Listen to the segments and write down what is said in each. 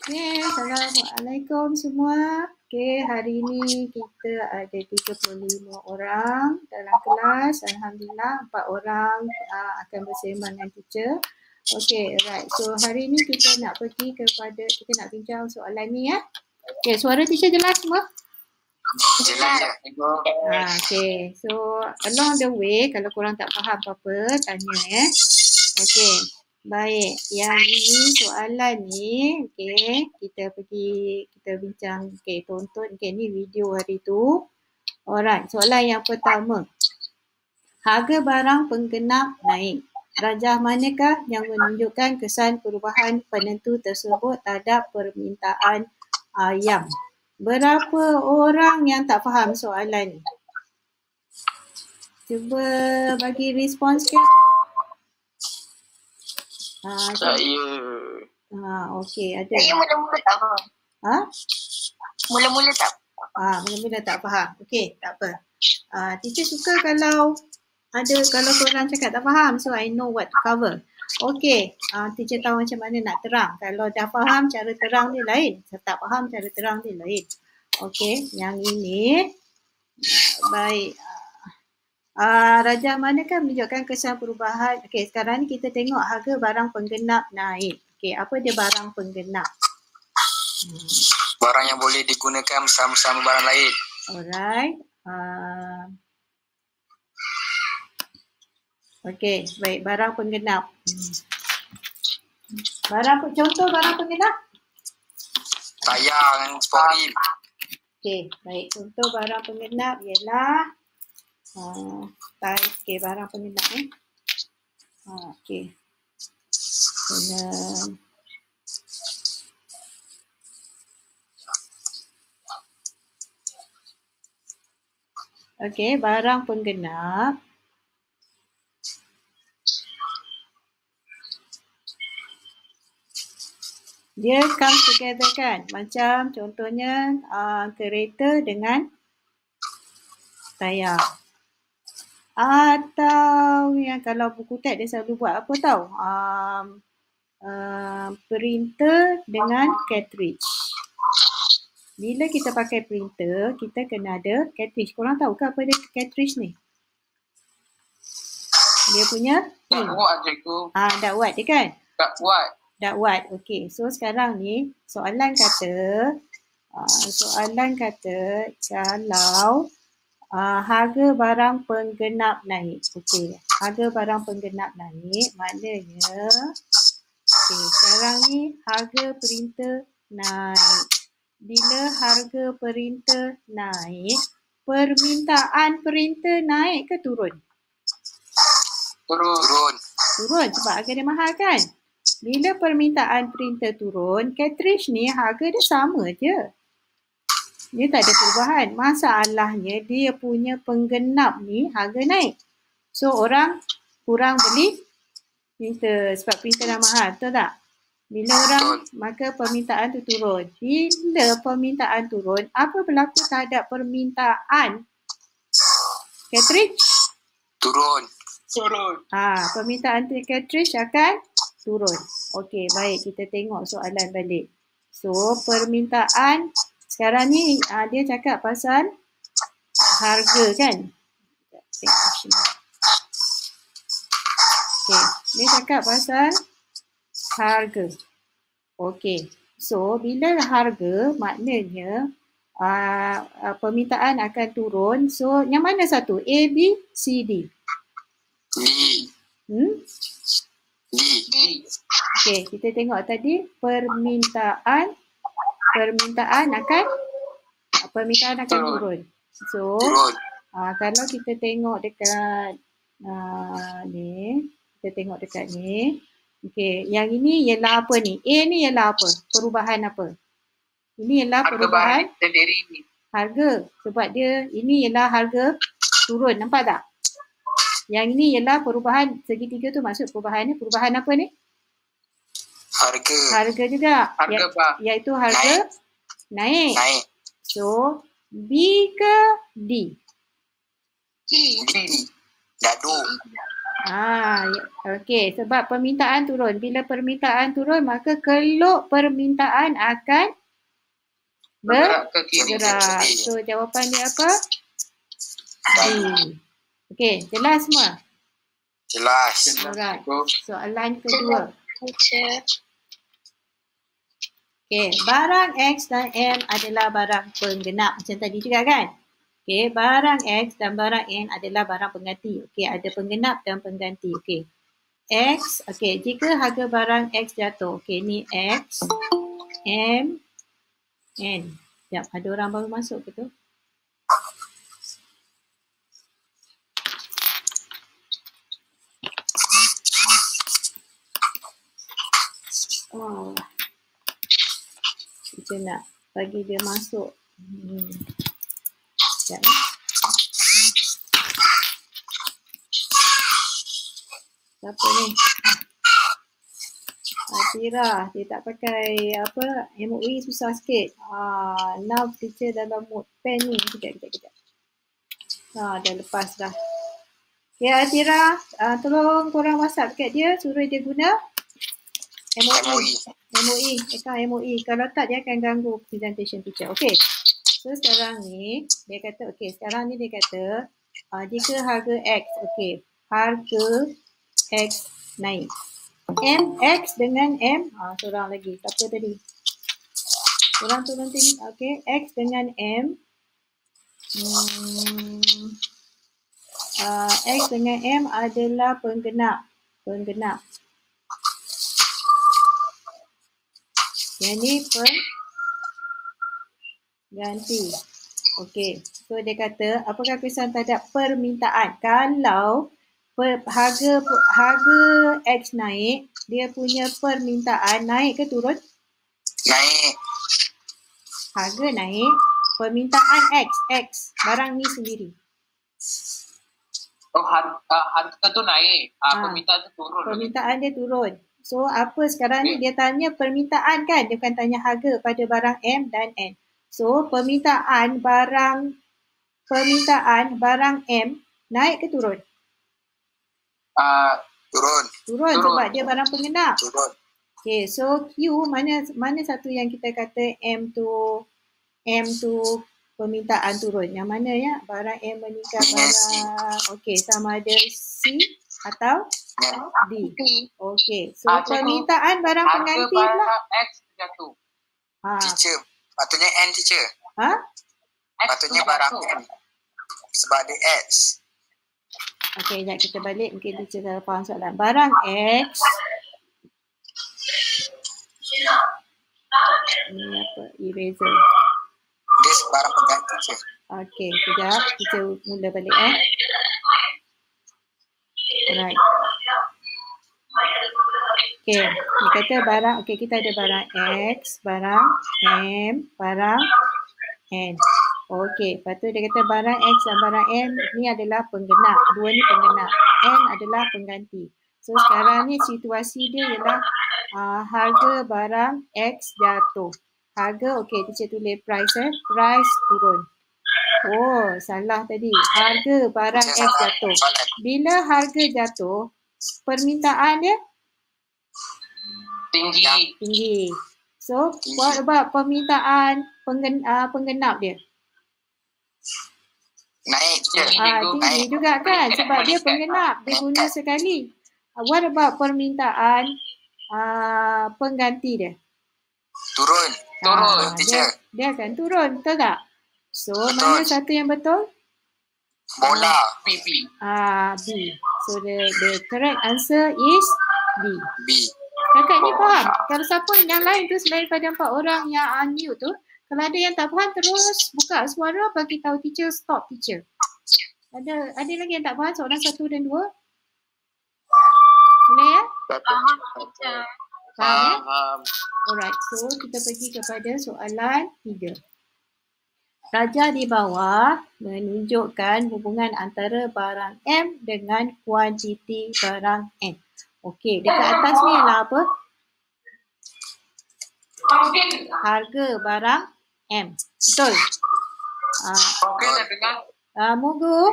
Okay, Assalamualaikum semua. Okay, hari ini kita ada 35 orang dalam kelas. Alhamdulillah, 4 orang akan bersama dengan teacher. Okay, right. So, hari ini kita nak bincang soalan ni ya. Okay, suara teacher jelas semua? Jelas. Okay, so along the way, kalau korang tak faham apa-apa, tanya ya. Okay. Baik, yang ini soalan ni, okay, kita bincang, okay, tonton, okay, ni video hari tu. Alright, soalan yang pertama. Harga barang penggenap naik. Rajah manakah yang menunjukkan kesan perubahan penentu tersebut terhadap permintaan ayam? Berapa orang yang tak faham soalan ni? Cuba bagi respons sikit. Okey, ada. Saya mula-mula tak faham. Mula-mula tak faham. Okey, tak apa. Teacher suka kalau korang cakap tak faham, so I know what to cover. Okey, teacher tahu macam mana nak terang. Kalau dah faham, cara terang dia lain. Kalau tak faham, cara terang dia lain. Okey, yang ini. Baik. Rajah manakah menunjukkan kesan perubahan? Okey, sekarang ni kita tengok harga barang penggenap naik. Okey, apa dia barang penggenap? Barang yang boleh digunakan bersama-sama barang lain. Alright. Okey, baik, barang penggenap. Contoh barang penggenap? Tayang, sporin. Okey, baik, contoh barang penggenap ialah okey, barang penggenap ni. Okey. Okey, barang penggenap. Dia come together kan? Macam contohnya kereta dengan tayar. Atau yang kalau buku teks dia selalu buat apa tau? Printer dengan cartridge. Bila kita pakai printer, kita kena ada cartridge. Korang tahu ke apa dia cartridge ni? Dia punya Dakwat cikgu. dakwat dia kan? Dakwat. Okey. So sekarang ni soalan kata kalau harga barang penggenap naik. Okey. Harga barang penggenap naik maknanya sekarang ni harga printer naik. Bila harga printer naik, permintaan printer naik ke turun? Turun. Turun sebab harga dia mahal kan? Bila permintaan printer turun, cartridge ni harga dia sama je. Dia tak ada perubahan. Masalahnya dia punya penggenap ni harga naik. So orang kurang beli printer sebab printer dah mahal. Betul tak? Bila orang, maka permintaan tu turun. Bila permintaan turun, apa berlaku terhadap permintaan cartridge? Turun. Permintaan cartridge akan turun. Okey, baik, kita tengok soalan balik. So, permintaan sekarang ni dia cakap pasal harga kan? Okey, dia cakap pasal harga. Okey, so bila harga maknanya permintaan akan turun. So, yang mana satu? A, B, C, D? D. Okey, kita tengok tadi permintaan akan turun. So, kalau kita tengok dekat ni, okey, yang ini ialah apa ni? A ni ialah apa? Perubahan apa? Ini ialah perubahan harga. Sebab dia ini ialah harga turun. Nampak tak? Yang ini ialah perubahan segitiga tu maksud perubahan apa ni? Harga juga. Iaitu harga naik. So, B ke D? D. Dadu. Okey, sebab permintaan turun. Bila permintaan turun, maka keluk permintaan akan bergerak. So, jawapan dia apa? D. Okey, jelas semua? Jelas. Alright. Soalan kedua. Okey, barang X dan M adalah barang penggenap. Macam tadi juga kan? Okey, barang X dan barang N adalah barang pengganti. Okey, ada penggenap dan pengganti. Okey. X, okey, jika harga barang X jatuh. Okey, ni X, M, N. Sekejap, ada orang baru masuk ke tu? Oh. Kita nak bagi dia masuk. Sekejap ni. Siapa ni? Atira, dia tak pakai apa, MOE susah sikit. Now teacher dalam mode pen ni. Kejap. Dah lepas dah. Okay, Atira, tolong korang WhatsApp kat dia, suruh dia guna MOE. MOE. Kalau tak, dia akan ganggu presentation teacher. Okay. So, sekarang ni, dia kata, jika harga X, harga X naik. X dengan M, seorang lagi. Siapa tadi? Korang turun sini. Okay, X dengan M. X dengan M adalah penggenap. Yang ni pengganti. Okey. So dia kata, apakah kesan terhadap permintaan? Kalau harga X naik, dia punya permintaan naik ke turun? Naik. Harga naik, permintaan X, barang ni sendiri. Harga tu naik, permintaan tu turun. Permintaan dia turun. So apa sekarang ni dia tanya permintaan kan, dia bukan tanya harga pada barang M dan N. So permintaan barang M naik ke turun? Turun sebab dia barang penggenap. Turun. Okay, so Q mana satu yang kita kata M tu permintaan turun. Yang mana ya? Barang M meningkat barang. Okey, sama ada C atau D. Okey, so permintaan barang pengganti pula. Harga X jatuh. Teacher, patutnya N teacher. Patutnya barang M. Sebab dia X. Okey, sekejap kita balik. Mungkin teacher dah faham soalan. Barang X. Ini apa? Eraser. Dia barang pengganti je. Okey, sekejap. Kita mula balik Alright. Okey, dia kata barang, kita ada barang X, barang M, barang N. Okey, lepas tu dia kata barang X dan barang M ni adalah penggenap. Dua ni penggenap. N adalah pengganti. So sekarang ni situasi dia ialah harga barang X jatuh. Harga, teacher tulis price price turun. Oh, salah tadi. Harga barang X jatuh. Bila harga jatuh, permintaan dia tinggi. So, what about permintaan penggenap dia? Naik je. Tinggi juga kan, sebab dia penggenap. Dia guna sekali. What about permintaan pengganti dia? Turun. Dia akan turun, betul tak? So, mana satu yang betul? Bola. B. So, the correct answer is B. Kakak ni faham? Kalau siapa yang lain tu selain pada 4 orang yang unmute tu, kalau ada yang tak faham terus buka suara bagi tahu teacher, stop teacher. Ada lagi yang tak faham soalan 1 dan 2? Boleh ya? Faham. Alright, so kita pergi kepada soalan 3. Raja di bawah menunjukkan hubungan antara barang M dengan kuantiti barang N. Okey, dekat atas ni ialah apa? Harga barang M. Betul? Okey, dah dengar. Mugu.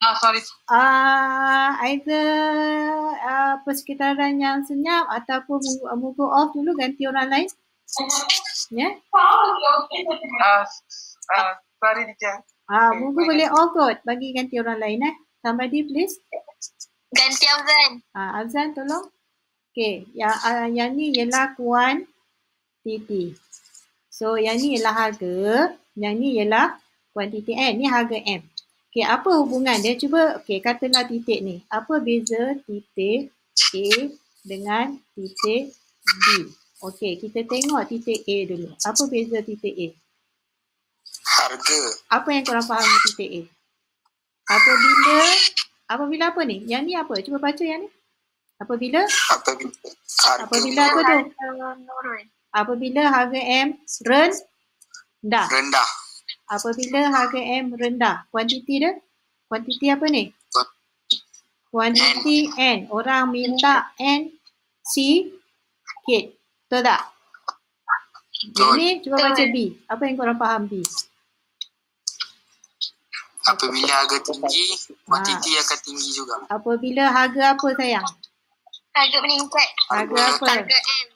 Sorry. Either persekitaran yang senyap ataupun muka off dulu, ganti orang lain. Ya? Sorry, teacher. Muka boleh off kot. Bagi ganti orang lain. Somebody please. Ganti Afzan. Afzan tolong. Okay. Yang ni ialah kuantiti. So, yang ni ialah harga. Yang ni ialah kuantiti N. Ni harga M. Okay, apa hubungan dia? Cuba, okay, katalah titik ni. Apa beza titik A dengan titik B? Okay, kita tengok titik A dulu. Apa beza titik A? Harga. Apa yang korang faham dengan titik A? Apabila apa ni? Yang ni apa? Cuba baca yang ni. Apabila apa tu? Apabila harga M rendah. Apabila harga M rendah. Kuantiti dia? Kuantiti apa ni? Kuantiti N. Orang minta N sikit. Betul tak? Ini cuba baca B. Apa yang korang faham B? Apabila harga tinggi, kuantiti akan tinggi juga. Apabila harga apa sayang? Harga meningkat. Harga apa? Harga M.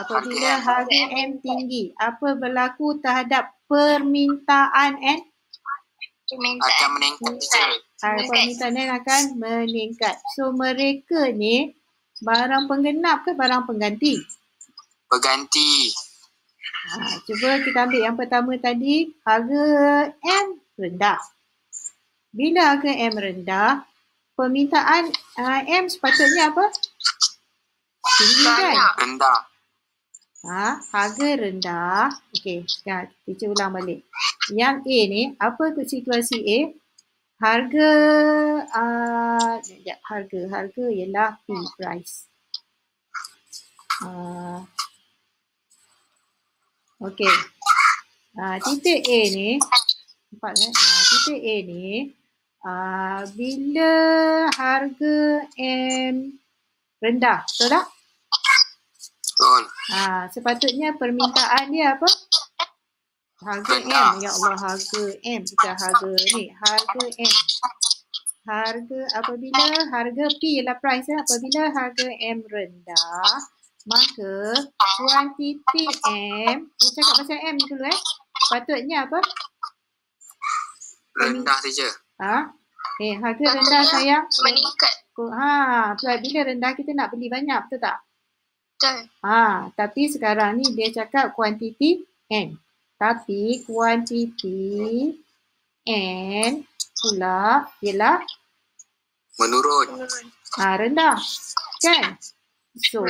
Apabila harga M tinggi, apa berlaku terhadap permintaan N? Akan meningkat. Permintaan N akan meningkat. So, mereka ni barang penggenap ke barang pengganti? Pengganti. Cuba kita ambil yang pertama tadi. Harga M rendah. Bila harga M rendah, permintaan M sepatutnya apa? Tinggi kan? Rendah. Harga rendah. Okey, sekarang kita ulang balik. Yang A ni, apa situasi A? Harga harga ialah P, price. Okey. Titik A ni, titik A ni, bila harga M rendah, betul tak? Betul. Sepatutnya permintaan dia apa? Harga rendah. M. Ya Allah, harga M. Bukan harga ni. Harga M. Apabila harga P ialah price. Apabila harga M rendah, maka kuantiti M, kita cakap pasal M dulu patutnya apa? Rendah saja. Harga rendah sayang. Meningkat. Bila rendah kita nak beli banyak, betul tak? Betul. Tapi sekarang ni dia cakap kuantiti N. Tapi kuantiti N pula ialah menurun. Rendah. Kan? So,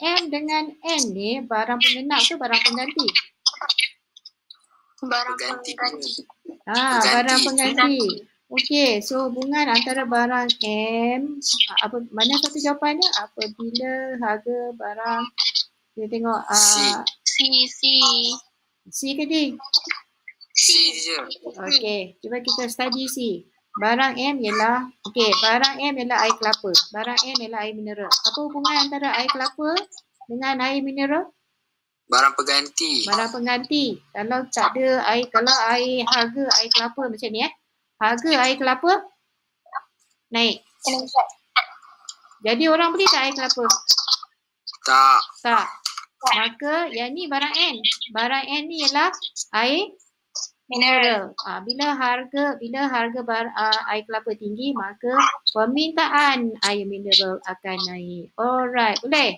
M dengan N ni barang penggenap ke barang pengganti? Barang pengganti. Barang pengganti. Okey, so hubungan antara barang M, mana satu jawapannya? Apabila harga barang, kita tengok C ke D? C je. Okey, cuba kita study C. Barang M ialah, barang M ialah air kelapa. Barang M ialah air mineral. Apa hubungan antara air kelapa dengan air mineral? Barang pengganti. Barang pengganti. Kalau tak ada air, kalau harga air kelapa macam ni harga air kelapa naik. Jadi orang beli tak air kelapa? Tak. Maka yang ni barang N. Barang N ni ialah air mineral. Bila harga air kelapa tinggi, maka permintaan air mineral akan naik. Alright, boleh?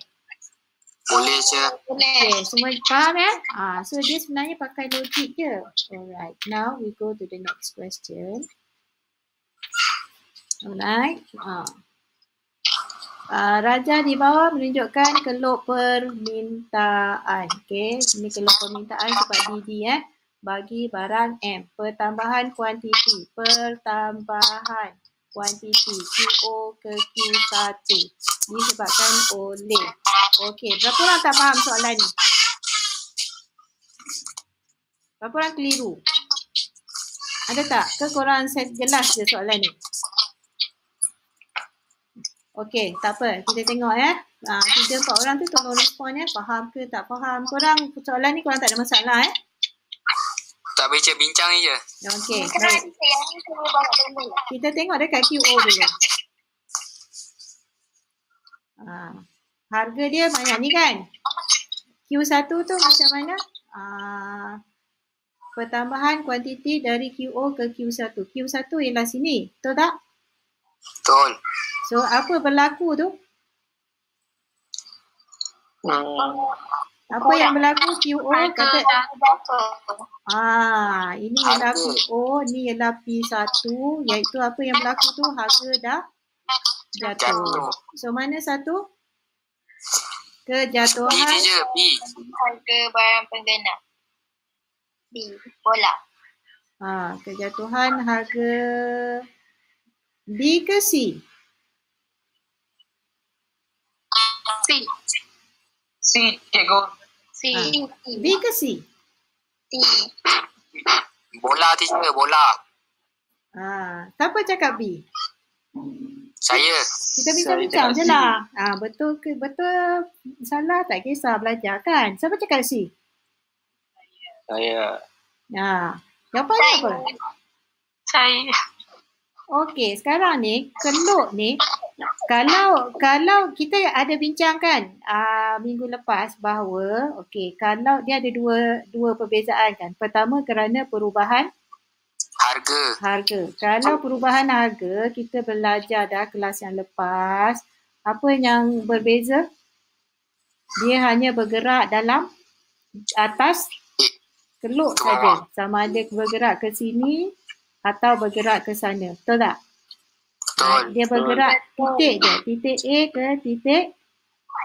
Boleh je. Okay, semua faham so dia sebenarnya pakai logik je. Alright, now we go to the next question. Alright. Raja di bawah menunjukkan kelop permintaan. Okey, ini kelop permintaan cepat DD bagi barang M. Pertambahan kuantiti. QO ke Q1 disebabkan oleh. Okey, berapa orang tak faham soalan ni? Berapa orang keliru? Ada tak? Ke korang jelas je soalan ni? Okey, tak apa. Kita tengok 3-4 orang tu tolong respon faham ke tak faham. Korang soalan ni korang tak ada masalah Tak baca, bincang je. Okey, baik. Kita tengok dekat QO dulu. Harga dia banyak ni kan? Q1 tu macam mana? Pertambahan kuantiti dari QO ke Q1. Q1 ialah sini, betul tak? Betul. So, apa berlaku tu? Apa yang berlaku? QO kata... ini ialah QO, ni ialah P1, iaitu apa yang berlaku tu? Harga dah jatuh. So, mana satu? Kejatuhan. Harga barang pengguna. B. Bola. Kejatuhan harga B ke C? C. C, cikgu. C. B ke C? C. Bola, teacher, bola. Siapa cakap B? Saya. Kita bincang-bincang je lah. Betul ke betul, salah tak kisah belajar kan? Siapa cakap C? Saya. Jawapannya apa? Saya. Okey, sekarang ni keluk ni kalau kita ada bincangkan minggu lepas bahawa kalau dia ada dua perbezaan kan. Pertama kerana perubahan harga. Kalau perubahan harga kita belajar dah kelas yang lepas, apa yang berbeza? Dia hanya bergerak dalam atas keluk saja. Sama ada bergerak ke sini atau bergerak ke sana. Betul tak? Betul. Dia bergerak titik je. Titik A ke titik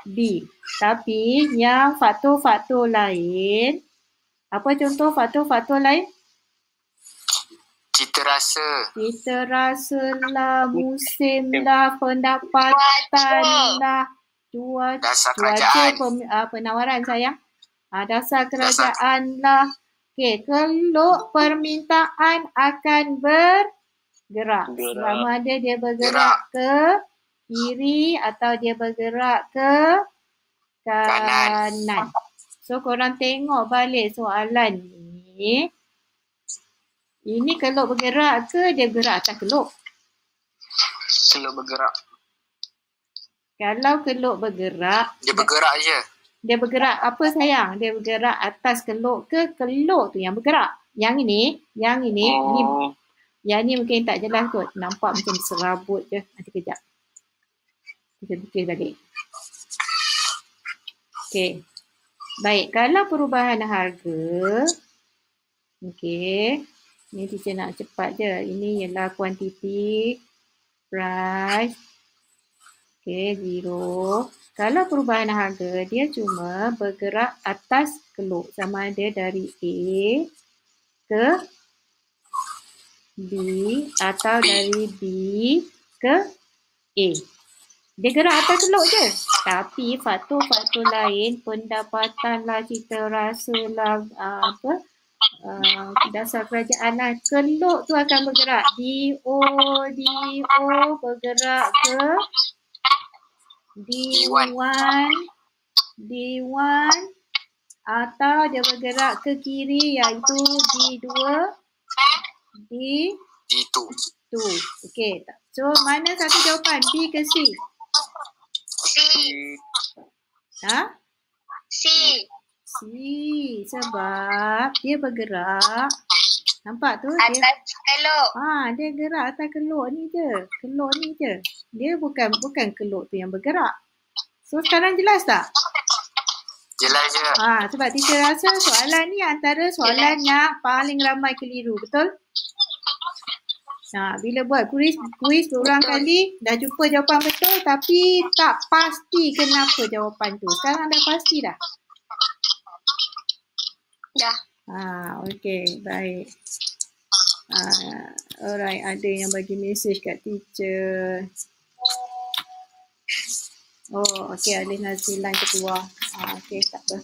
B. Tapi yang faktor-faktor lain, apa contoh faktor-faktor lain? Cita rasa lah, musim lah, pendapatan lah, cuaca, penawaran sayang. Dasar kerajaan lah. Keluk permintaan akan bergerak. Sama ada dia bergerak ke kiri atau dia bergerak ke kanan. So korang tengok balik soalan ni. Ini keluk bergerak ke dia bergerak atas keluk? Keluk bergerak. Kalau keluk bergerak, dia bergerak je. Dia bergerak apa sayang? Dia bergerak atas keluk ke keluk tu yang bergerak? Yang ini ni, yang ni mungkin tak jelas kot. Nampak macam serabut je. Nanti kejap. Kita fikir balik. Okey. Baik, kalau perubahan harga, ni teacher nak cepat je. Ini ialah kuantiti, price, zero. Kalau perubahan harga, dia cuma bergerak atas keluk. Sama ada dari A ke B atau dari B ke A. Dia gerak atas keluk je. Tapi faktor-faktor lain, pendapatan lah, cita rasa lah, dasar kerajaan lah. Keluk tu akan bergerak. DO bergerak ke D1 atau dia bergerak ke kiri iaitu D2 D2. Okey. So mana satu jawapan? B ke C? C. Sebab dia bergerak. Nampak tu? Atas keluk. Dia gerak atas keluk ni je. Keluk ni je. Dia bukan keluk tu yang bergerak. So sekarang jelas tak? Jelas je. Sebab teacher rasa soalan ni antara soalan yang paling ramai keliru. Betul? Bila buat kuis berulang kali dah jumpa jawapan betul tapi tak pasti kenapa jawapan tu. Sekarang dah pasti dah? Dah. Okey, baik. Alright, ada yang bagi mesej kat teacher. Okey, Alif Nazilan keluar. Okey, tak apa.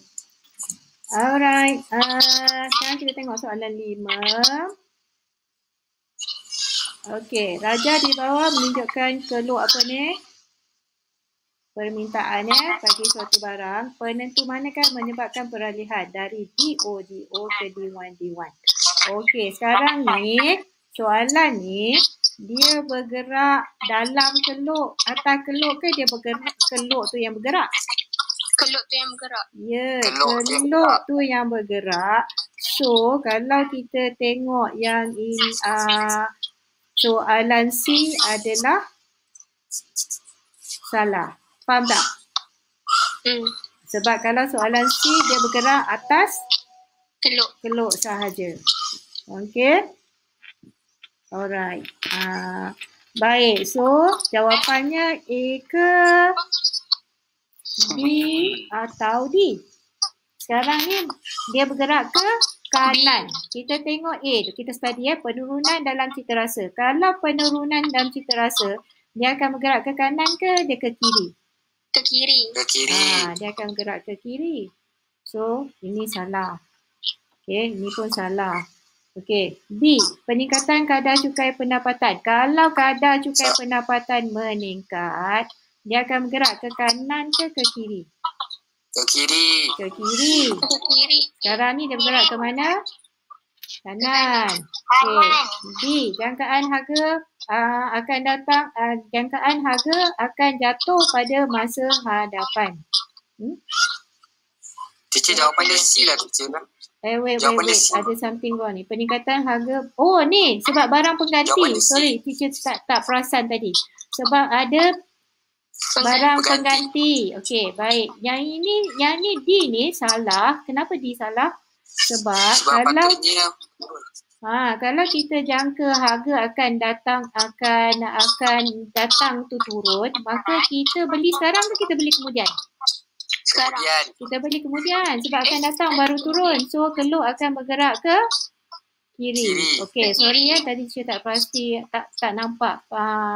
Alright, sekarang kita tengok soalan 5. Okey, raja di bawah menunjukkan keluk apa ni? Permintaannya bagi suatu barang. Penentu manakah menyebabkan peralihan dari DO ke D1. Okey, sekarang ni soalan ni dia bergerak dalam keluk, atas keluk ke dia bergerak keluk tu yang bergerak? Keluk tu yang bergerak. Ya, Keluk tu yang keluk tu yang bergerak. So, kalau kita tengok yang ini soalan C adalah salah. Faham tak? Sebab kalau soalan C dia bergerak atas keluk sahaja. Okey? Alright. Baik. So, jawapannya A ke B atau D? Sekarang ni dia bergerak ke kanan. Kita tengok A tu. Kita study penurunan dalam cita rasa. Kalau penurunan dalam cita rasa, dia akan bergerak ke kanan ke dia ke kiri? Ke kiri. Ke kiri. Dia akan bergerak ke kiri. So, ini salah. Okey, ini pun salah. Okey, B. Peningkatan kadar cukai pendapatan. Kalau kadar cukai pendapatan meningkat, dia akan bergerak ke kanan ke kiri? Ke kiri. Ke kiri. Ke kiri. Sekarang ni dia bergerak ke mana? Kanan. Okey. B. Jangkaan harga akan datang, jangkaan harga akan jatuh pada masa hadapan. Teacher jawapan dia C lah teacher. Wait. Jawapan dia C. Ada something wrong ni. Peningkatan harga. Oh ni sebab barang pengganti. Jawapan dia C. Sorry, teacher tak perasan tadi. Sebab ada barang pengganti. Okey, baik. Yang ni D ni salah. Kenapa D salah? Sebab kalau kalau kita jangka harga akan datang tu turun, maka kita beli sekarang ke kita beli kemudian? Sekarang. Kita beli kemudian sebab akan datang baru turun. So keluk akan bergerak ke kiri. Okey, sorry ya tadi saya tak pasti tak nampak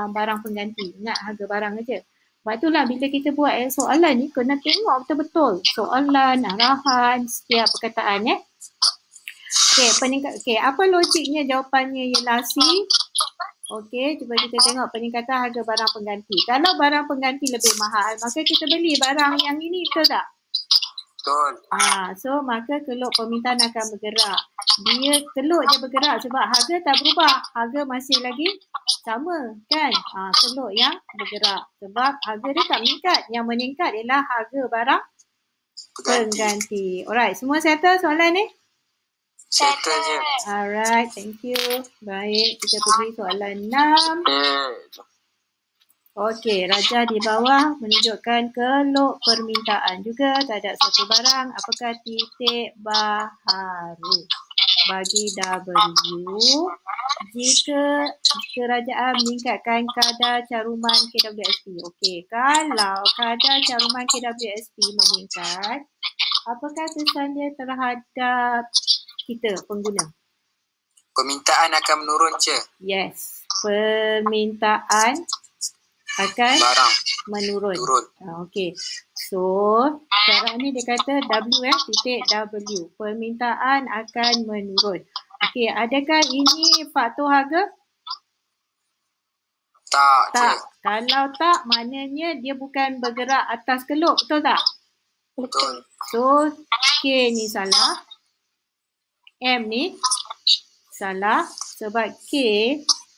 barang pengganti. Ingat harga barang aja. Sebab itulah bila kita buat soalan ni kena tengok betul-betul soalan, arahan, setiap perkataan Okey, apa logiknya jawapannya ialah C? Okey, cuba kita tengok peningkatan harga barang pengganti. Kalau barang pengganti lebih mahal, maka kita beli barang yang ini, betul tak? Betul. So maka keluk permintaan akan bergerak. Keluk je bergerak sebab harga tak berubah. Harga masih lagi sama kan? Keluk yang bergerak. Sebab harga dia tak meningkat. Yang meningkat ialah harga barang pengganti. Alright, semua settle soalan ni? Settle je. Alright, thank you. Baik, kita pergi soalan 6. Okey, raja di bawah menunjukkan keluk permintaan juga terhadap suatu barang. Apakah titik baharu? Bagi W, jika kerajaan meningkatkan kadar caruman KWSP. Okey, kalau kadar caruman KWSP meningkat, apakah kesan dia terhadap kita, pengguna? Permintaan akan menurun je. Yes, permintaan akan barang menurun. Okey. So, sekarang ni dia kata W titik W. Permintaan akan menurun. Okey, adakah ini faktor harga? Tak. Kalau tak, maknanya dia bukan bergerak atas keluk. Betul tak? Betul. So, K ni salah. M ni salah. Sebab K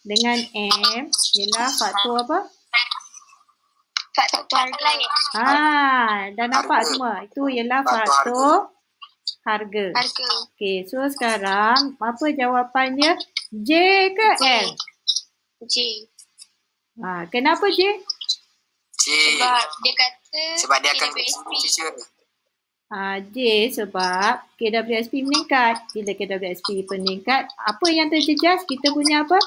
dengan M ialah faktor apa? Faktor harga. Dah nampak semua. Itu ialah faktor harga. Okey, so sekarang apa jawapannya? J ke L? J. Kenapa J? Sebab dia kata dia akan teacher. J sebab KWSP meningkat. Bila KWSP meningkat, apa yang terjejas? Kita punya apa?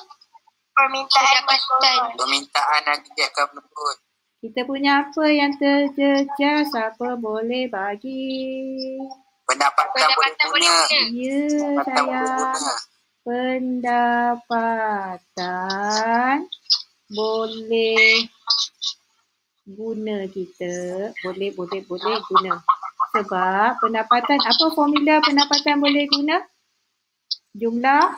Permintaan nanti akan menurun. Kita punya apa yang terjejas? Apa boleh bagi? Pendapatan boleh guna. Ya, sayang. Pendapatan boleh guna kita. Boleh guna. Sebab pendapatan, apa formula pendapatan boleh guna? Jumlah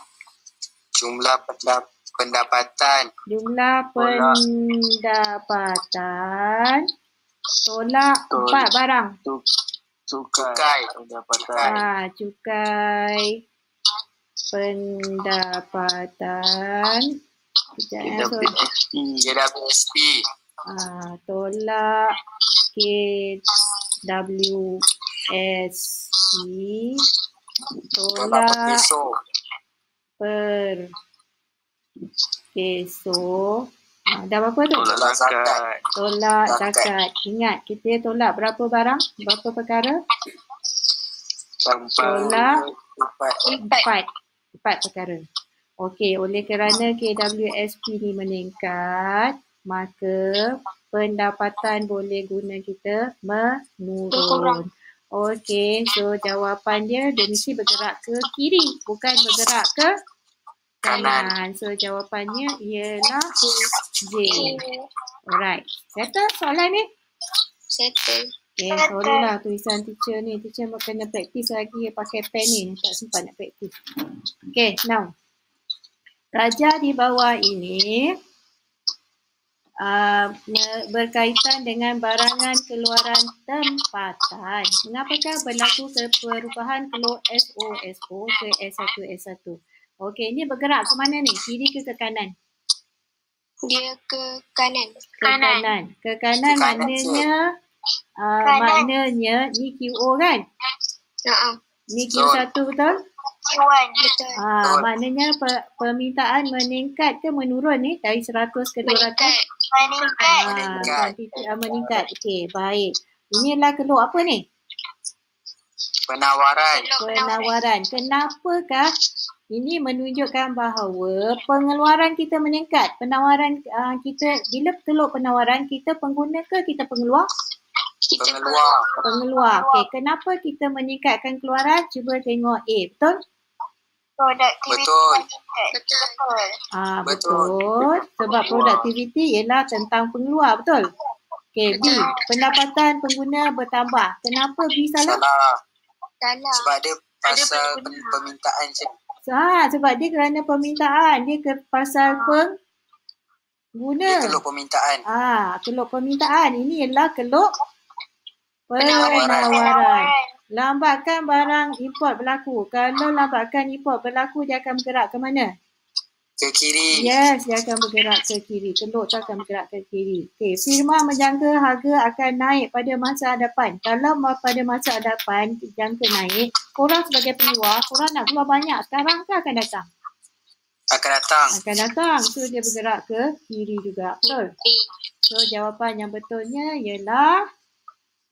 pendapatan. Jumlah pendapatan tolak 4 barang. Cukai pendapatan. Cukai pendapatan. Sekejap, so, KWSP. tolak KWSP Tolak tolak per peso. Dah berapa tu? Tolak zakat. Tolak zakat. Ingat, kita tolak berapa barang? Berapa perkara? Tolak 4 perkara. Okey, oleh kerana KWSP ni meningkat, maka pendapatan boleh guna kita menurun. Okey, so jawapan dia mesti bergerak ke kiri, bukan bergerak ke kanan. So jawapannya ialah J. Alright, settle soalan ni? Settle. Okay, sorry lah tulisan teacher ni. Teacher kena praktis lagi pakai pen ni. Tak sempat nak praktis. Okay, now. Raja di bawah ini berkaitan dengan barangan keluaran tempatan. Mengapakah berlaku perubahan keluar SO ke S1. Okey, ini bergerak ke mana ni? Kiri ke kanan? Dia ke kanan. Ke kanan maknanya maknanya ni QO kan? Ni Q1 betul? Q1 betul. Maknanya permintaan meningkat ke menurun ni dari 100 ke 200? Meningkat. Okey, baik. Inilah keluk apa ni? Penawaran. Kenapakah ini menunjukkan bahawa pengeluaran kita meningkat? Penawaran kita, bila teluk penawaran, kita pengguna ke kita pengeluar? Pengeluar. Okey, kenapa kita meningkatkan keluaran? Cuba tengok A, betul? Betul. Sebab produktiviti ialah tentang pengeluar, betul? Okey, B, pendapatan pengguna bertambah. Kenapa B salah? Sebab dia pasal permintaan je. Sebab dia kerana permintaan. Dia pasal pengguna. Dia keluk permintaan. Keluk permintaan. Ini ialah keluk penawaran. Lambatkan barang import berlaku. Kalau lambatkan import berlaku, dia akan bergerak ke mana? Ke kiri. Yes, dia akan bergerak ke kiri. Keluk tu akan bergerak ke kiri. Okey, firma menjangka harga akan naik pada masa hadapan. Kalau pada masa hadapan jangka naik, korang sebagai pengeluar, korang nak keluar banyak sekarang ke akan datang? Akan datang. So dia bergerak ke kiri juga. Betul? So jawapan yang betulnya ialah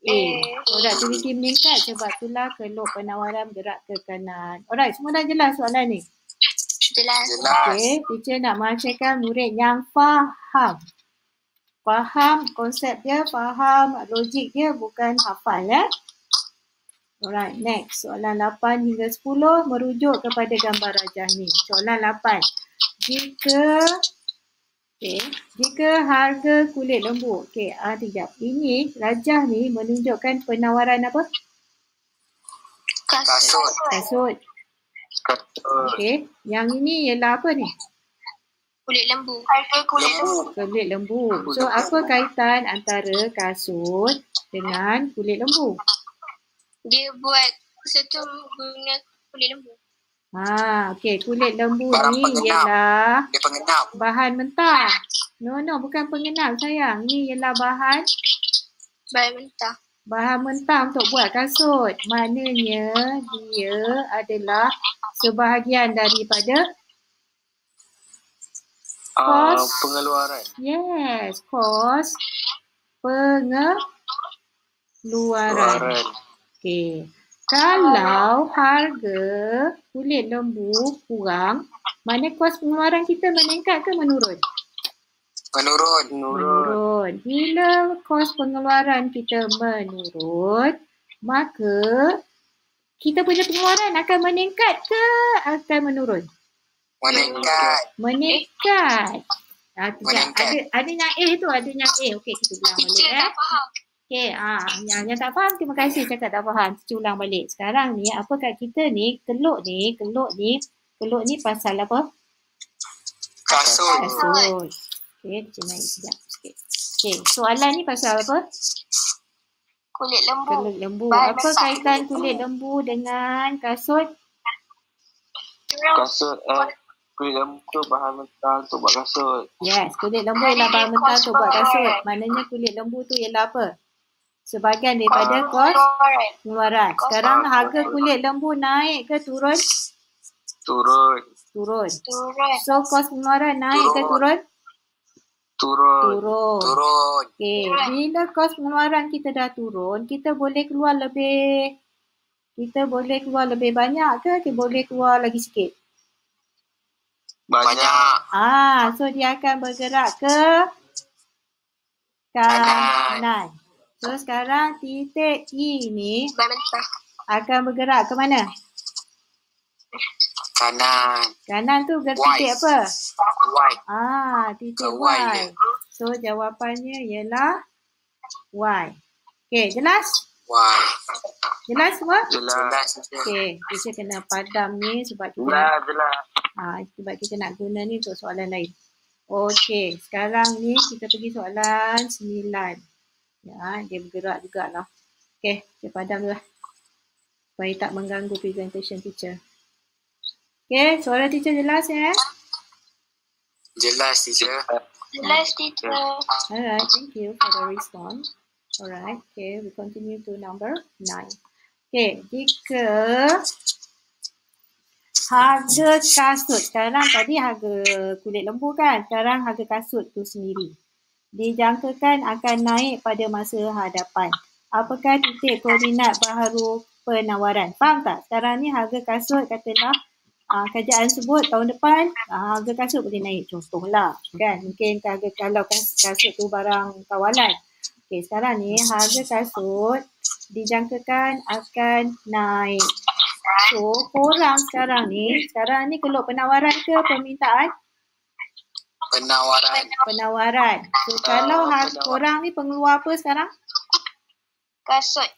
A. Produktiviti meningkat sebab itulah keluk penawaran bergerak ke kanan. Alright, semua dah jelas soalan ni? Jelas. Okey, teacher nak maksudkan murid yang faham. Faham konsep dia, faham logik dia, bukan hafal ya. Alright, next. Soalan 8 hingga 10 merujuk kepada gambar rajah ni. Soalan 8. Jika harga kulit lembu. Okey, sekejap. Ini rajah ni menunjukkan penawaran apa? Kasut. Okey, yang ini ialah apa ni? Kulit lembu. Harga kulit lembu. So, apa kaitan antara kasut dengan kulit lembu? Dia buat sesuatu guna kulit lembu. Okey, kulit lembu Barang ni pengenam. ialah Dia pengenam. bahan mentah. No, bukan pengenam sayang. Ni ialah bahan mentah. Bahan mentah untuk buat kasut. Maknanya dia adalah sebahagian daripada kos Pengeluaran. Yes, kos pengeluaran. Okey. Kalau harga kulit lembu kurang, mana kos pengeluaran kita meningkat ke menurun? Menurun. Bila kos pengeluaran kita menurun, maka kita punya pengeluaran akan meningkat ke akan menurun? Meningkat. Ada yang A tu, ada yang A. Okey, kita ulang balik Teacher tak faham. Okey, yang tak faham, terima kasih cakap tak faham. Kita ulang balik. Sekarang ni, apa kat kita ni, keluk ni pasal apa? Kasut. Okey, kita naik sekejap sikit. Okey, soalan ni pasal apa? Kulit lembu. Apa kaitan kulit lembu dengan kasut? Dia Kasut kulit lembu tu bahan mentah untuk buat kasut. Yes, kulit lembu ialah bahan mentah untuk buat kasut. Maknanya kulit lembu tu ialah apa? Sebahagian daripada kos pengeluaran. Sekarang harga kulit lembu naik ke turun? Turun. Turun. So kos pengeluaran naik ke turun? Turun. Turun. Okey, bila kos pengeluaran kita dah turun, kita boleh keluar lebih banyak ke kita boleh keluar lagi sikit? Banyak. So dia akan bergerak ke kanan. So sekarang titik E ni akan bergerak ke mana? Kanan tu titik apa? Titik Y. So jawapannya ialah Y. Okey, jelas? Jelas semua? Jelas. Okey, kita kena padam ni sebab kita nak guna ni untuk soalan lain. Okey, sekarang ni kita pergi soalan 9. Ya, dia bergerak jugalah. Okey, kita padam dulu lah. Supaya tak mengganggu presentation teacher. Okey, suara teacher jelas ya? Jelas, teacher. Alright, thank you for the response. Alright, okay, we continue to number 9. Okay, jika harga kasut, sekarang tadi harga kulit lembu kan, sekarang harga kasut tu sendiri dijangkakan akan naik pada masa hadapan. Apakah titik koordinat baharu penawaran? Faham tak? Sekarang ni harga kasut katalah kerajaan sebut tahun depan harga kasut boleh naik, contohlah kan, mungkin kalau kasut tu barang kawalan. Okey, sekarang ni harga kasut dijangkakan akan naik. So korang sekarang ni keluk penawaran ke permintaan? Penawaran. So kalau korang ni pengeluar apa sekarang? Kasut.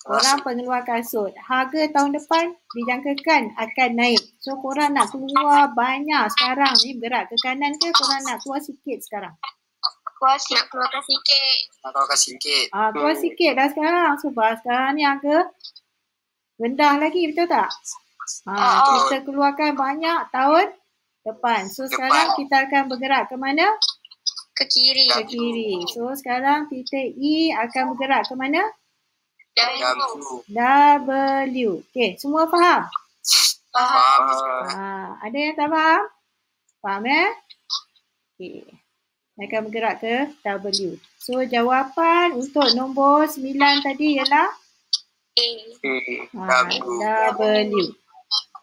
Korang pengeluar kasut. Harga tahun depan dijangkakan akan naik. So korang nak keluar banyak sekarang ni, bergerak ke kanan ke korang nak keluar sikit sekarang? Nak keluarkan sikit. Keluar sikit dah sekarang. Sebab sekarang ni harga rendah lagi, betul tak? Kita keluarkan banyak tahun depan. So sekarang kita akan bergerak ke mana? Ke kiri. So sekarang titik E akan bergerak ke mana? W. Okey, semua faham? Ada yang tak faham? Faham ya? Okey. Akan bergerak ke W. So jawapan untuk nombor 9 tadi ialah W.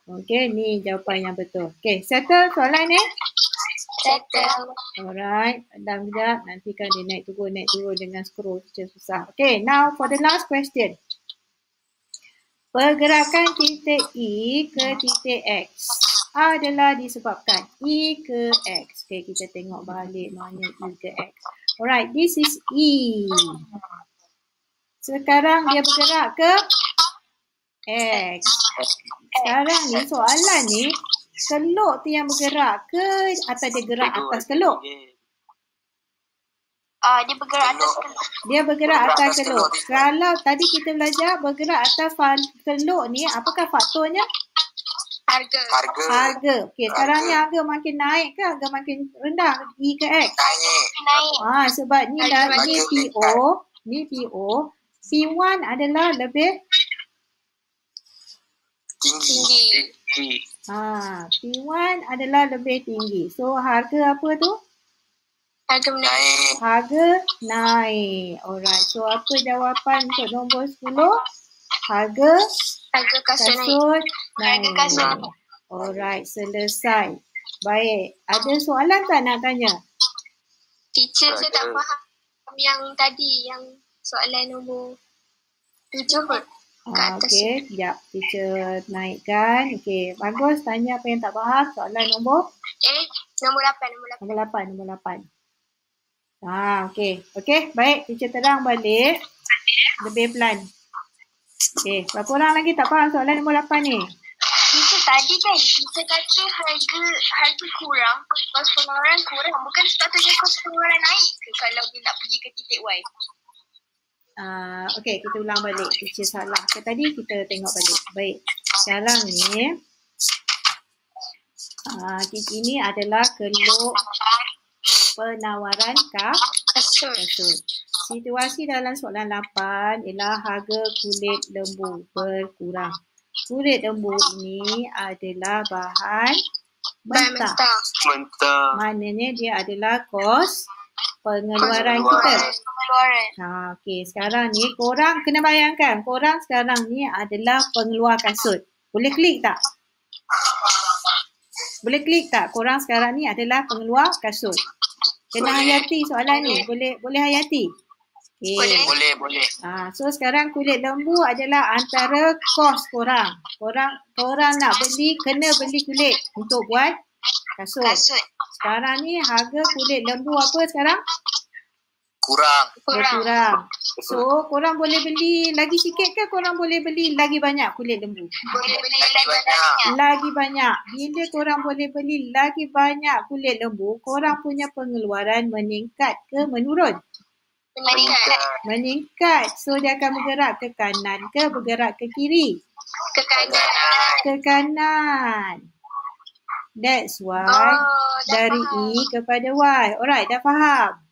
Okey, ni jawapan yang betul. Okey, settle soalan ni? Alright, padam sekejap. Nanti kan dia naik turun dengan scroll macam susah. Okay, now for the last question. Pergerakan titik E ke titik X adalah disebabkan E ke X. Okay, kita tengok balik mana E ke X. Alright, this is E. Sekarang dia bergerak ke X. Sekarang ni soalan ni, keluk tu yang bergerak ke atau dia gerak atas keluk? Dia bergerak atas keluk. Dia bergerak atas keluk. Kalau tadi kita belajar bergerak atas keluk ni, apakah faktornya? Harga. Okey, sekarang ni harga makin naik ke harga makin rendah? E ke X? Naik. Sebab ni dah ni PO. Ni PO. P1 adalah lebih Tinggi. P1 adalah lebih tinggi. So harga apa tu? Harga naik. Alright. So apa jawapan untuk nombor 10? Harga kasut naik. Alright. Selesai. Baik. Ada soalan tak nak tanya? Teacher, saya tak faham yang tadi, yang soalan nombor 7 kot. Okey, sekejap. Teacher naikkan. Okey, bagus. Tanya apa yang tak faham. Soalan nombor? Nombor 8. Nombor 8. Okey. Okey, baik. Teacher terang balik. Lebih pelan. Okey, berapa orang lagi tak faham soalan nombor 8 ni? Teacher, tadi kan kita kata harga kurang, kos pengeluaran kurang. Bukan sepatutnya kos pengeluaran naik ke kalau dia nak pergi ke titik Y? Okey, kita ulang balik. Teacher salah ke tadi? Kita tengok balik. Baik. Sekarang ni, Ini adalah keluk penawaran kasut. Situasi dalam soalan 8 ialah harga kulit lembu berkurang. Kulit lembu ini adalah bahan mentah. Maknanya dia adalah kos pengeluaran kita. Okey, sekarang ni korang kena bayangkan, korang sekarang ni adalah pengeluar kasut. Boleh klik tak? Boleh klik tak? Korang sekarang ni adalah pengeluar kasut. Kena hayati soalan ni. Boleh hayati? Okay. Boleh. So sekarang kulit lembu adalah antara kos korang. Korang nak beli, kena beli kulit untuk buat kasut. Sekarang ni harga kulit lembu apa sekarang? Berkurang. So korang boleh beli lagi sikit ke korang boleh beli lagi banyak kulit lembu? Boleh beli Lagi banyak. Bila korang boleh beli lagi banyak kulit lembu, korang punya pengeluaran meningkat ke menurun? Meningkat. So dia akan bergerak ke kanan ke bergerak ke kiri? Ke kanan. That's why dari E kepada Y. Alright, dah faham?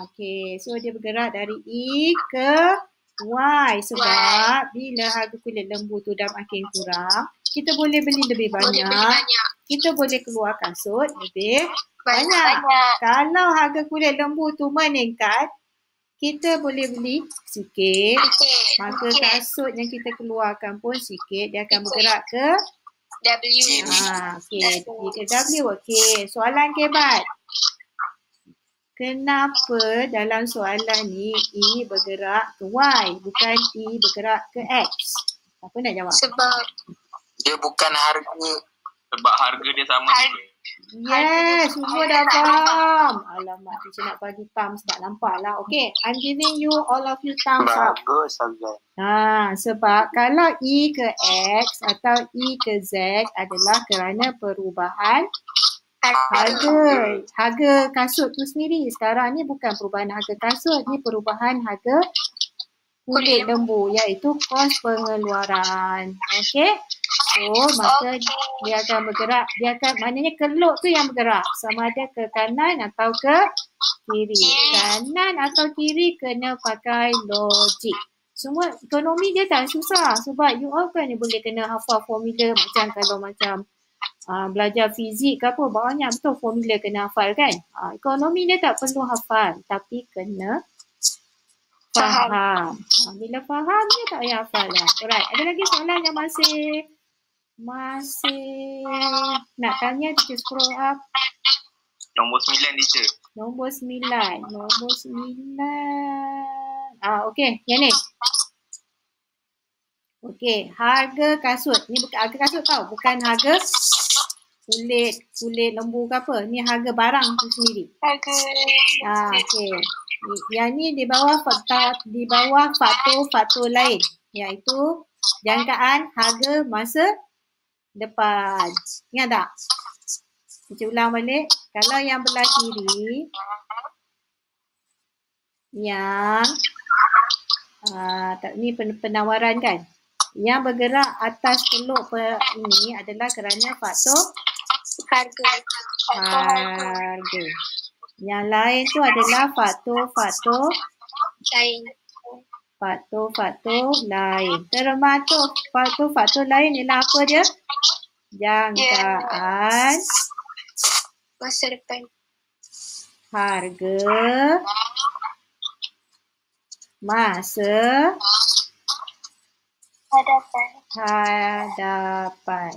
Okay. So dia bergerak dari E ke Y sebab bila harga kulit lembu tu dah makin kurang, kita boleh beli lebih banyak. Kita boleh keluar kasut lebih banyak. Kalau harga kulit lembu tu meningkat, kita boleh beli sikit. Maka kasut yang kita keluarkan pun sikit. Dia akan bergerak ke W. Okay. Ke W. Okay. Soalan kebat. Kenapa dalam soalan ni E bergerak ke Y bukan E bergerak ke X? Apa nak jawab? Sebab Dia bukan harga. Sebab harga dia sama juga. Yes, semua dah faham. Alamak, teacher nak bagi thumbs tak nampak lah. Okay, I'm giving you all of you thumbs up. Bagus, Azlan. Sebab kalau E ke X atau E ke Z adalah kerana perubahan harga kasut tu sendiri. Sekarang ni bukan perubahan harga kasut, ni perubahan harga kulit lembu iaitu kos pengeluaran. Okey. So maka dia akan bergerak, maknanya keluk tu yang bergerak sama ada ke kanan atau ke kiri. Kanan atau kiri kena pakai logik. Semua ekonomi dia tak susah sebab you all kan boleh kena hafal formula macam belajar fizik ke apa, banyak betul formula kena hafal kan. Ekonomi dia tak perlu hafal tapi kena faham. Bila faham dia tak payah hafal lah. Alright, ada lagi soalan yang masih nak tanya? Teacher scroll up. Nombor 9 teacher. Nombor 9. Okey, yang ni. Okey, harga kasut. Ni bukan harga kasut tau, bukan harga kulit lembu ke apa. Ni harga barang tu sendiri. Okey. Yang ni di bawah faktor lain iaitu jangkaan harga masa depan. Ingat tak? Kita ulang balik. Kalau yang belah kiri yang ni penawaran kan. Yang bergerak atas keluk ini adalah kerana faktor harga. Yang lain tu adalah faktor lain. Termasuk faktor lain ialah apa dia? Jangkaan masa depan. Harga masa hadapan.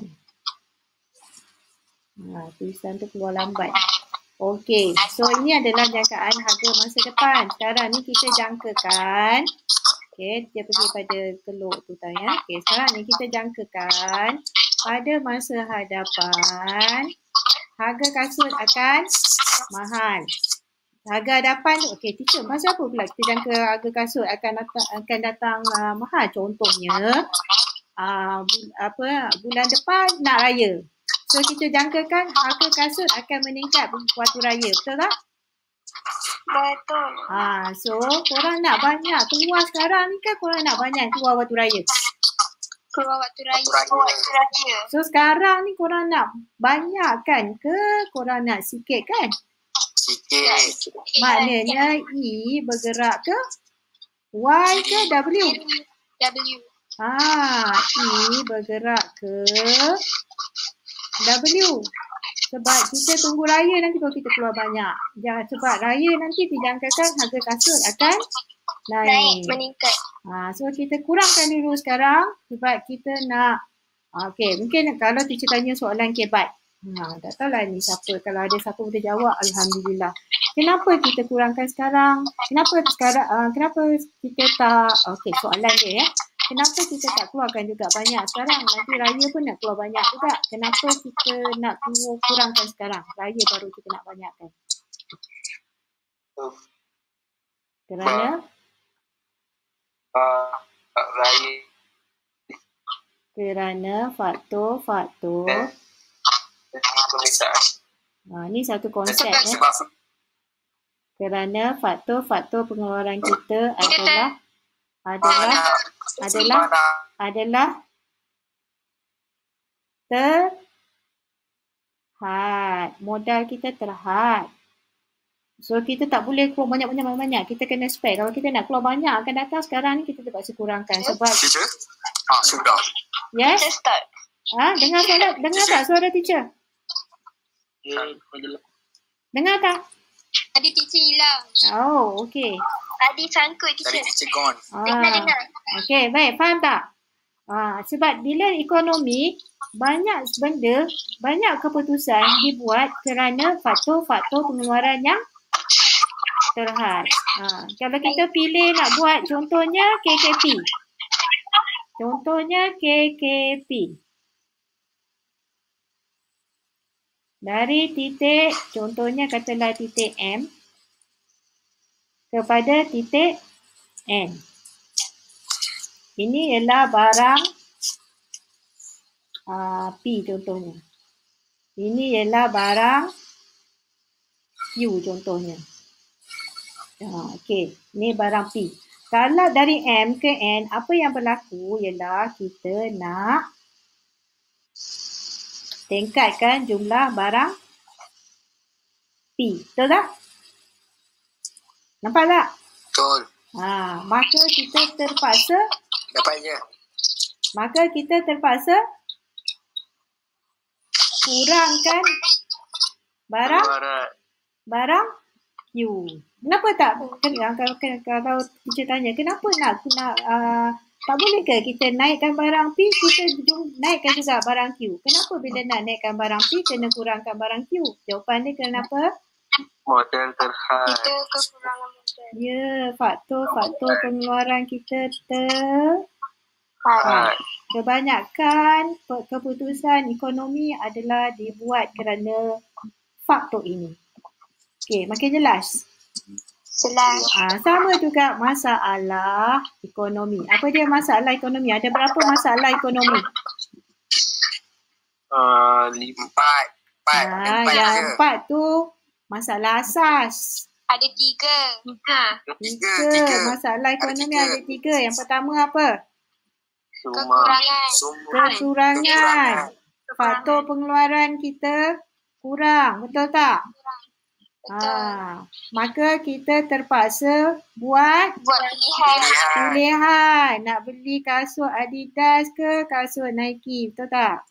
Tulisan tu keluar lambat. Okey, so ini adalah jangkaan harga masa depan. Sekarang ni kita jangkakan. Okey, dia pergi pada keluk tu tau ya. Okey, sekarang ni kita jangkakan pada masa hadapan harga kasut akan mahal. Harga hadapan tu, okey teacher, masa apa pula kita jangka harga kasut akan datang mahal? Contohnya bulan depan nak raya. So kita jangkakan harga kasut akan meningkat waktu raya, betul tak? Betul. So korang nak banyak keluar sekarang ni kan, korang nak banyak keluar waktu raya. Keluar waktu raya. So sekarang ni korang nak banyakkan ke korang nak sikit kan? Sikit. Maknanya E bergerak ke Y ke W? W. E bergerak ke W. Sebab kita tunggu raya nanti baru kita keluar banyak. Sebab raya nanti dijangkakan harga kasut akan naik. Meningkat. So kita kurangkan dulu sekarang sebab kita nak okey, mungkin kalau teacher tanya soalan kebat. Tak tahulah ni siapa. Kalau ada siapa boleh jawab, alhamdulillah. Kenapa kita kurangkan sekarang? Kenapa kita tak okey, soalan dia ya. Kenapa kita tak keluarkan juga banyak sekarang? Nanti raya pun nak keluar banyak juga. Kenapa kita nak kurangkan sekarang? Raya baru kita nak banyakkan. Kerana Raya. Kerana faktor. Ni satu konsep ya. Kerana faktor pengeluaran kita adalah terhad. Modal kita terhad. So kita tak boleh keluar banyak. Kita kena spare. Kalau kita nak keluar banyak akan datang sekarang ni kita terpaksa kurangkan sebab Teacher? Sudah. yes. Teacher start. Dengar tak suara teacher? Dengar tak? Tadi teacher hilang. Oh, okey. Tadi sangkut Tadi teacher. teacher gone. Dengar. Okey, baik. Faham tak? Sebab bila ekonomi, banyak benda, banyak keputusan dibuat kerana faktor-faktor pengeluaran yang terhad. Kalau kita pilih nak buat contohnya KKP. Dari titik, contohnya katalah titik M kepada titik N. Ini ialah barang P contohnya. Ini ialah barang Q contohnya. Okey, ni barang P. Kalau dari M ke N, apa yang berlaku ialah kita nak tingkatkan jumlah barang P. Betul tak? Nampak tak? Betul. Maka kita terpaksa Dapatnya. kurangkan barang Q. Kenapa tak? Kalau teacher tanya, kenapa nak tak boleh ke kita naikkan barang P, kita naikkan juga barang Q? Kenapa bila nak naikkan barang P, kena kurangkan barang Q? Jawapan dia kenapa? Modal terhad. Kita kekurangan modal. Ya, faktor pengeluaran kita Terhad. kebanyakan keputusan ekonomi adalah dibuat kerana faktor ini. Okey, makin jelas? Jelas. Sama juga masalah ekonomi. Apa dia masalah ekonomi? Ada berapa masalah ekonomi? 4. Yang 4 tu masalah asas. Ada 3. 3. Masalah ekonomi ada 3. Yang pertama apa? Kekurangan. Faktor pengeluaran kita kurang. Betul tak? Maka kita terpaksa buat pilihan. Nak beli kasut Adidas ke kasut Nike. Betul tak?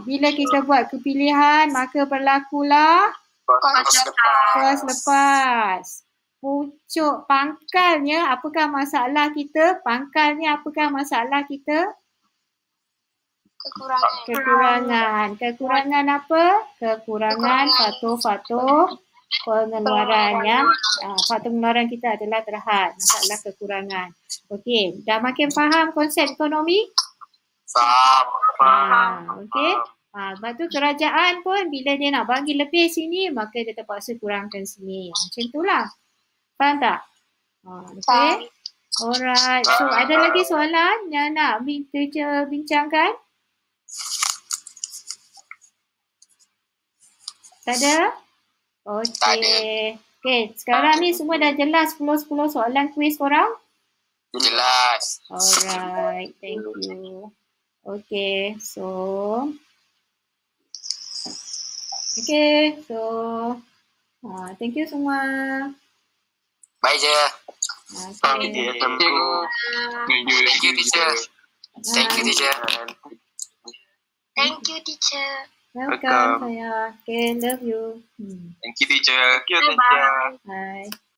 Bila kita buat kepilihan, maka berlakulah kos lepas. Pucuk pangkalnya, apakah masalah kita? Kekurangan. Kekurangan apa? Kekurangan faktor-faktor pengeluaran yang faktor pengeluaran kita adalah terhad. Masalah kekurangan. Okey, dah makin faham konsep ekonomi? Faham. Okey. Lepas tu kerajaan pun bila dia nak bagi lebih sini, maka dia terpaksa kurangkan sini. Macam itulah. Faham tak? Okey. Alright. So ada lagi soalan yang nak teacher bincangkan? Tak ada? Okey. Okey, sekarang ni semua dah jelas 10 soalan kuis korang? Jelas. kelas. Alright, thank you. Okay, so thank you semua. Baik je. Okay. Thank you, teacher. Thank you, teacher. Thank you, teacher. Welcome saya. Okay, love you. Thank you, teacher. Bye. Bye.